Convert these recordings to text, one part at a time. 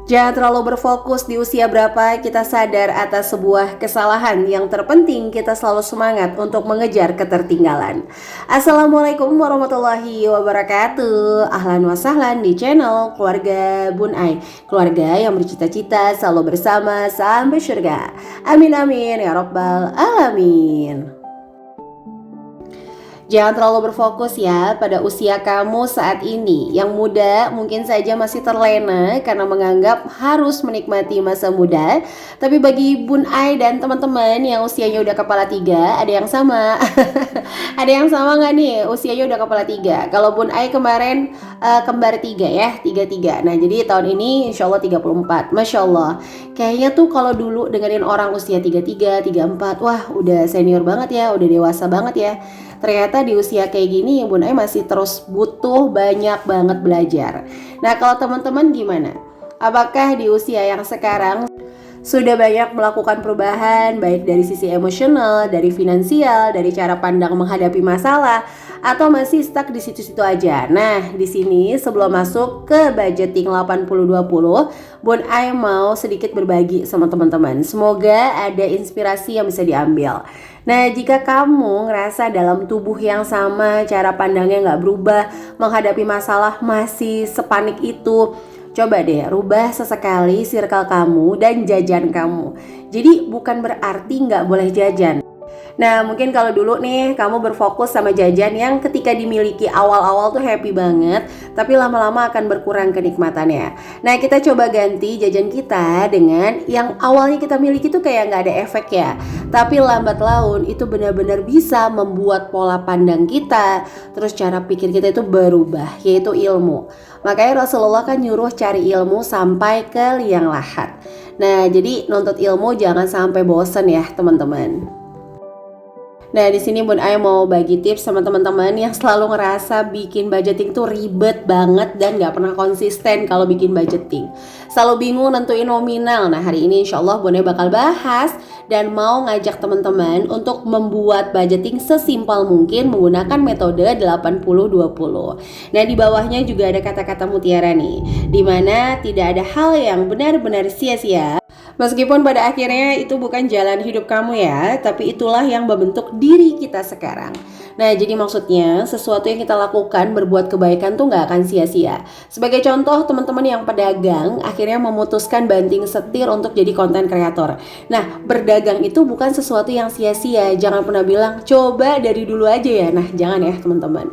Jangan terlalu berfokus di usia berapa kita sadar atas sebuah kesalahan. Yang terpenting kita selalu semangat untuk mengejar ketertinggalan. Assalamualaikum warahmatullahi wabarakatuh. Ahlan wa sahlan di channel Keluarga Bun Ai, keluarga yang bercita-cita selalu bersama sampai surga. Amin amin ya rabbal alamin. Jangan terlalu berfokus ya pada usia kamu saat ini. Yang muda mungkin saja masih terlena karena menganggap harus menikmati masa muda. Tapi bagi Bun Ai dan teman-teman yang usianya udah kepala 3, ada yang sama? Ada yang sama nggak nih usianya udah kepala 3? Kalau Bun Ai kemarin kembar 3 ya, 33. Nah jadi tahun ini insya Allah 34. Masya Allah. Kayaknya tuh kalau dulu dengerin orang usia 33, 34, wah udah senior banget ya, udah dewasa banget ya. Ternyata di usia kayak gini Bun Ai masih terus butuh banyak banget belajar. Nah kalau teman-teman gimana? Apakah di usia yang sekarang sudah banyak melakukan perubahan baik dari sisi emosional, dari finansial, dari cara pandang menghadapi masalah, atau masih stuck di situ-situ aja? Nah, di sini sebelum masuk ke budgeting 80-20, Bun Ai mau sedikit berbagi sama teman-teman. Semoga ada inspirasi yang bisa diambil. Nah, jika kamu ngerasa dalam tubuh yang sama, cara pandangnya nggak berubah, menghadapi masalah masih sepanik itu, coba deh rubah sesekali circle kamu dan jajan kamu. Jadi bukan berarti nggak boleh jajan. Nah mungkin kalau dulu nih kamu berfokus sama jajan yang ketika dimiliki awal-awal tuh happy banget, tapi lama-lama akan berkurang kenikmatannya. Nah kita coba ganti jajan kita dengan yang awalnya kita miliki tuh kayak nggak ada efek ya, tapi lambat laun itu benar-benar bisa membuat pola pandang kita, terus cara pikir kita itu berubah, yaitu ilmu. Makanya Rasulullah kan nyuruh cari ilmu sampai ke liang lahat. Nah jadi nuntut ilmu jangan sampai bosen ya teman-teman. Nah di sini Bun Ai mau bagi tips sama teman-teman yang selalu ngerasa bikin budgeting tuh ribet banget dan gak pernah konsisten kalau bikin budgeting. Selalu bingung nentuin nominal. Nah hari ini insya Allah Bun Ai bakal bahas dan mau ngajak teman-teman untuk membuat budgeting sesimpel mungkin menggunakan metode 80-20. Nah di bawahnya juga ada kata-kata mutiara nih, dimana tidak ada hal yang benar-benar sia-sia meskipun pada akhirnya itu bukan jalan hidup kamu ya, tapi itulah yang membentuk diri kita sekarang. Nah jadi maksudnya sesuatu yang kita lakukan berbuat kebaikan tuh gak akan sia-sia. Sebagai contoh teman-teman yang pedagang akhirnya memutuskan banting setir untuk jadi konten kreator. Nah berdagang itu bukan sesuatu yang sia-sia. Jangan pernah bilang coba dari dulu aja ya. Nah jangan ya teman-teman.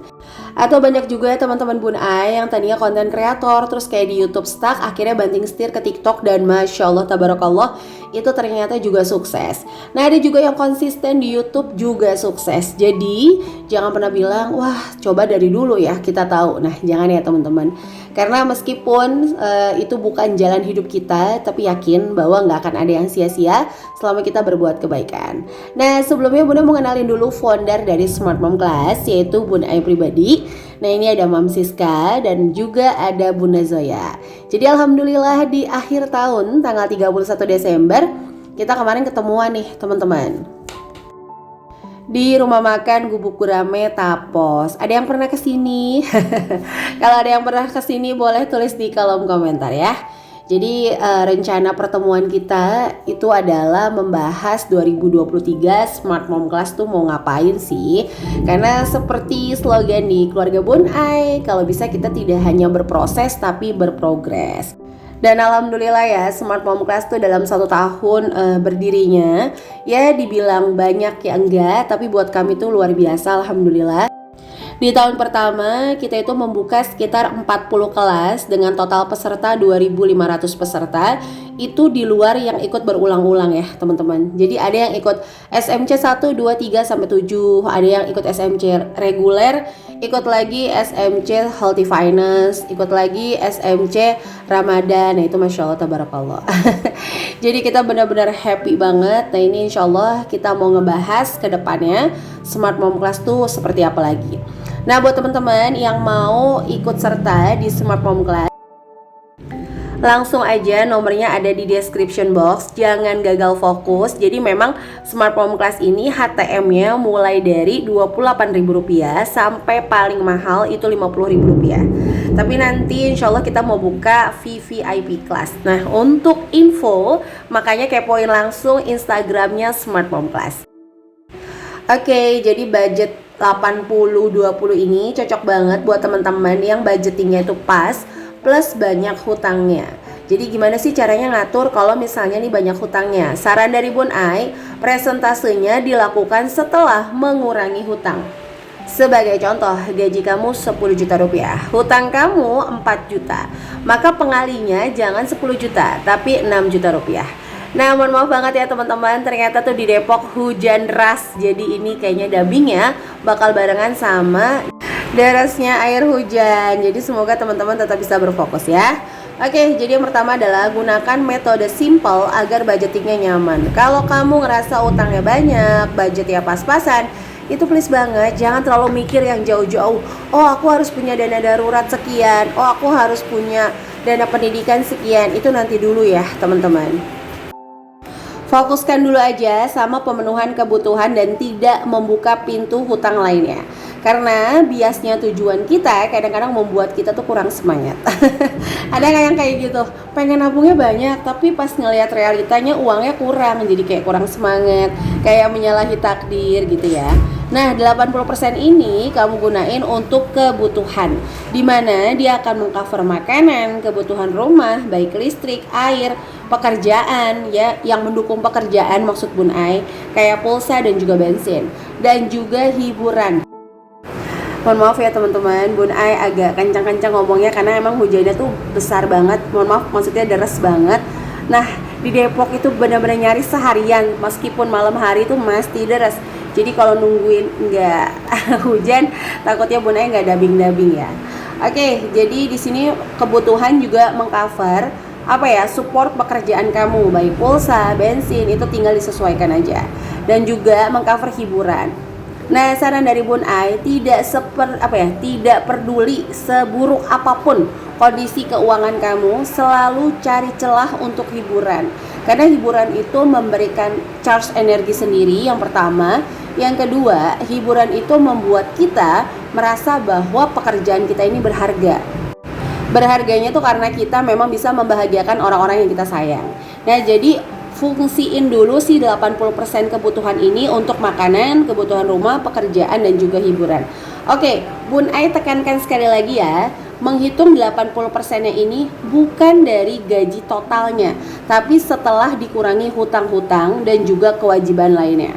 Atau banyak juga teman-teman Bun Ai yang tadinya konten kreator terus kayak di YouTube stuck, akhirnya banting setir ke TikTok dan Masya Allah tabarakallah itu ternyata juga sukses. Nah ada juga yang konsisten di YouTube juga sukses. Jadi jangan pernah bilang wah coba dari dulu ya kita tahu. Nah jangan ya teman-teman. Karena meskipun itu bukan jalan hidup kita, tapi yakin bahwa nggak akan ada yang sia-sia selama kita berbuat kebaikan. Nah sebelumnya Bunda mau kenalin dulu founder dari Smart Mom Class, yaitu Bun Ai pribadi. Nah ini ada Mam Siska dan juga ada Bunda Zoya. Jadi alhamdulillah di akhir tahun tanggal 31 Desember kita kemarin ketemuan nih teman-teman di rumah makan Gubuk Gurame Tapos. Ada yang pernah kesini? Kalau ada yang pernah kesini boleh tulis di kolom komentar ya. Jadi rencana pertemuan kita itu adalah membahas 2023 Smart Mom Class tuh mau ngapain sih. Karena seperti slogan di Keluarga Bun Ai, kalau bisa kita tidak hanya berproses tapi berprogres. Dan alhamdulillah ya Smart Mom Class tuh dalam 1 tahun berdirinya ya dibilang banyak ya enggak, tapi buat kami tuh luar biasa alhamdulillah. Di tahun pertama kita itu membuka sekitar 40 kelas dengan total peserta 2.500 peserta. Itu di luar yang ikut berulang-ulang ya teman-teman. Jadi ada yang ikut SMC 1, 2, 3 sampai 7, ada yang ikut SMC reguler, ikut lagi SMC Healthy Finance, ikut lagi SMC Ramadan. Nah itu Masya Allah tabarakallah. Jadi kita benar-benar happy banget. Nah ini insya Allah kita mau ngebahas ke depannya Smart Mom Class tuh seperti apa lagi. Nah buat teman-teman yang mau ikut serta di Smart Mom Class, langsung aja nomornya ada di description box. Jangan gagal fokus. Jadi memang Smart Mom Class ini HTM-nya mulai dari Rp28.000 sampai paling mahal itu Rp50.000. Tapi nanti insya Allah kita mau buka VVIP class. Nah, untuk info makanya kepoin langsung Instagramnya Smart Mom Class. Oke, jadi budget 80-20 ini cocok banget buat teman-teman yang budgetingnya itu pas plus banyak hutangnya. Jadi gimana sih caranya ngatur kalau misalnya nih banyak hutangnya? Saran dari Bun Ai, presentasenya dilakukan setelah mengurangi hutang. Sebagai contoh, gaji kamu 10 juta rupiah, hutang kamu 4 juta. Maka pengalinya jangan 10 juta, tapi 6 juta rupiah. Nah, mohon maaf banget ya teman-teman, ternyata tuh di Depok hujan deras. Jadi ini kayaknya dubbingnya bakal barengan sama derasnya air hujan. Jadi semoga teman-teman tetap bisa berfokus ya. Oke, jadi yang pertama adalah gunakan metode simple agar budgetingnya nyaman. Kalau kamu ngerasa utangnya banyak, budgetnya pas-pasan, itu please banget jangan terlalu mikir yang jauh-jauh. Oh, aku harus punya dana darurat sekian. Oh, aku harus punya dana pendidikan sekian. Itu nanti dulu ya teman-teman. Fokuskan dulu aja sama pemenuhan kebutuhan dan tidak membuka pintu hutang lainnya. Karena biasnya tujuan kita kadang-kadang membuat kita tuh kurang semangat. Ada nggak yang kayak gitu? Pengen nabungnya banyak, tapi pas ngelihat realitanya uangnya kurang, jadi kayak kurang semangat, kayak menyalahi takdir gitu ya. Nah, 80% ini kamu gunain untuk kebutuhan, dimana dia akan mengcover makanan, kebutuhan rumah, baik listrik, air, pekerjaan ya, yang mendukung pekerjaan maksud Bun Ai, kayak pulsa dan juga bensin, dan juga hiburan. Mohon maaf ya teman-teman, Bun Ai agak kencang-kencang ngomongnya karena emang hujannya tuh besar banget. Mohon maaf, maksudnya deras banget. Nah, di Depok itu benar-benar nyaris seharian, meskipun malam hari itu masih deras. Jadi kalau nungguin nggak hujan, takutnya Bun Ai nggak dubbing-dubbing ya. Oke, jadi di sini kebutuhan juga mengcover support pekerjaan kamu, baik pulsa, bensin, itu tinggal disesuaikan aja. Dan juga mengcover hiburan. Nah, saran dari Bun Ai tidak peduli seburuk apapun kondisi keuangan kamu, selalu cari celah untuk hiburan. Karena hiburan itu memberikan charge energi sendiri yang pertama. Yang kedua, hiburan itu membuat kita merasa bahwa pekerjaan kita ini berharga. Berharganya tuh karena kita memang bisa membahagiakan orang-orang yang kita sayang. Nah, jadi fungsiin dulu sih 80% kebutuhan ini untuk makanan, kebutuhan rumah, pekerjaan, dan juga hiburan. Oke, Bun Ai tekankan sekali lagi ya, menghitung 80%-nya ini bukan dari gaji totalnya, tapi setelah dikurangi hutang-hutang dan juga kewajiban lainnya.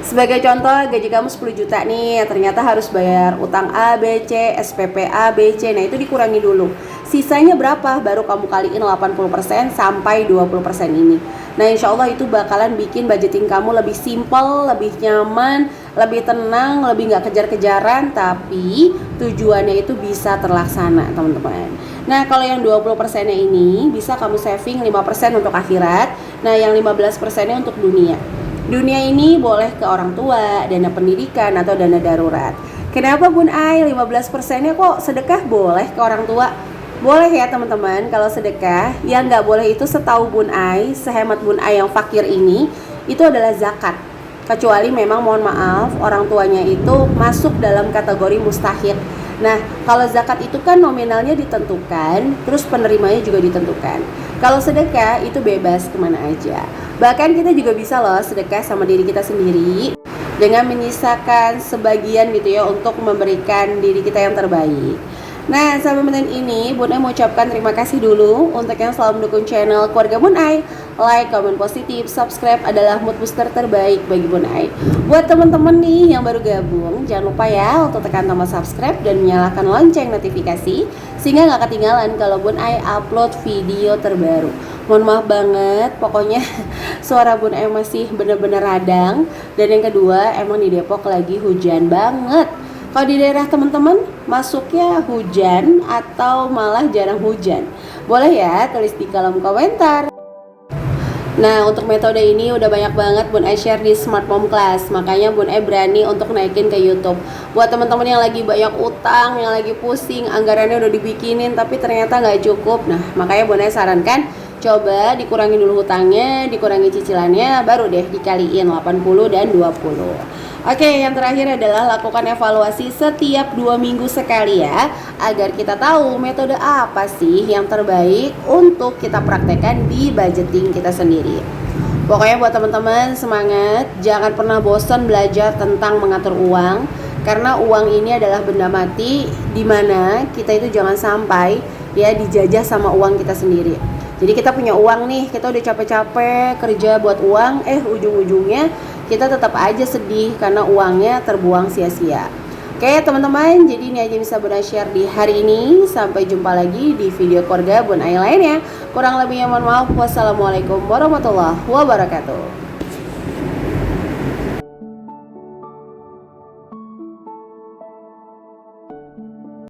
Sebagai contoh, gaji kamu 10 juta nih, ternyata harus bayar utang A, B, C, SPP A, B, C. Nah, itu dikurangi dulu. Sisanya berapa? Baru kamu kaliin 80% sampai 20% ini. Nah, insya Allah itu bakalan bikin budgeting kamu lebih simple, lebih nyaman, lebih tenang, lebih nggak kejar-kejaran, tapi tujuannya itu bisa terlaksana, teman-teman. Nah, kalau yang 20%-nya ini bisa kamu saving 5% untuk akhirat. Nah, yang 15%-nya untuk dunia. Dunia ini boleh ke orang tua, dana pendidikan, atau dana darurat. Kenapa Bun Ai 15%-nya kok sedekah boleh ke orang tua? Boleh ya teman-teman, kalau sedekah. Yang nggak boleh itu setahu Bun Ai, sehemat Bun Ai yang fakir ini, itu adalah zakat. Kecuali memang mohon maaf, orang tuanya itu masuk dalam kategori mustahil. Nah, kalau zakat itu kan nominalnya ditentukan, terus penerimanya juga ditentukan. Kalau sedekah itu bebas kemana aja. Bahkan kita juga bisa loh sedekah sama diri kita sendiri dengan menyisakan sebagian gitu ya untuk memberikan diri kita yang terbaik. Nah, sampai menit ini Bun Ai mau ucapkan terima kasih dulu untuk yang selalu mendukung channel keluarga Bun Ai. Like, komen positif, subscribe adalah mood booster terbaik bagi Bun Ai. Buat teman-teman nih yang baru gabung, jangan lupa ya untuk tekan tombol subscribe dan menyalakan lonceng notifikasi sehingga nggak ketinggalan kalau Bun Ai upload video terbaru. Mohon maaf banget, pokoknya suara Bun Ai masih bener-bener radang. Dan yang kedua, emang di Depok lagi hujan banget. Kalau di daerah teman-teman masuknya hujan atau malah jarang hujan? Boleh ya tulis di kolom komentar. Nah, untuk metode ini udah banyak banget Bun Ai share di Smart Mom Class. Makanya Bun Ai berani untuk naikin ke YouTube. Buat teman-teman yang lagi banyak utang, yang lagi pusing, anggarannya udah dibikinin tapi ternyata nggak cukup. Nah, makanya Bun Ai sarankan coba dikurangi dulu hutangnya, dikurangi cicilannya, baru deh dikaliin 80 dan 20. Oke, yang terakhir adalah lakukan evaluasi setiap 2 minggu sekali ya, agar kita tahu metode apa sih yang terbaik untuk kita praktekkan di budgeting kita sendiri. Pokoknya buat teman-teman semangat, jangan pernah bosan belajar tentang mengatur uang, karena uang ini adalah benda mati di mana kita itu jangan sampai ya dijajah sama uang kita sendiri. Jadi kita punya uang nih, kita udah capek-capek kerja buat uang, ujung-ujungnya kita tetap aja sedih karena uangnya terbuang sia-sia. Oke teman-teman, jadi ini aja bisa Bunda share di hari ini. Sampai jumpa lagi di video keluarga Bun Ai lainnya. Kurang lebihnya mohon maaf. Wassalamualaikum warahmatullahi wabarakatuh.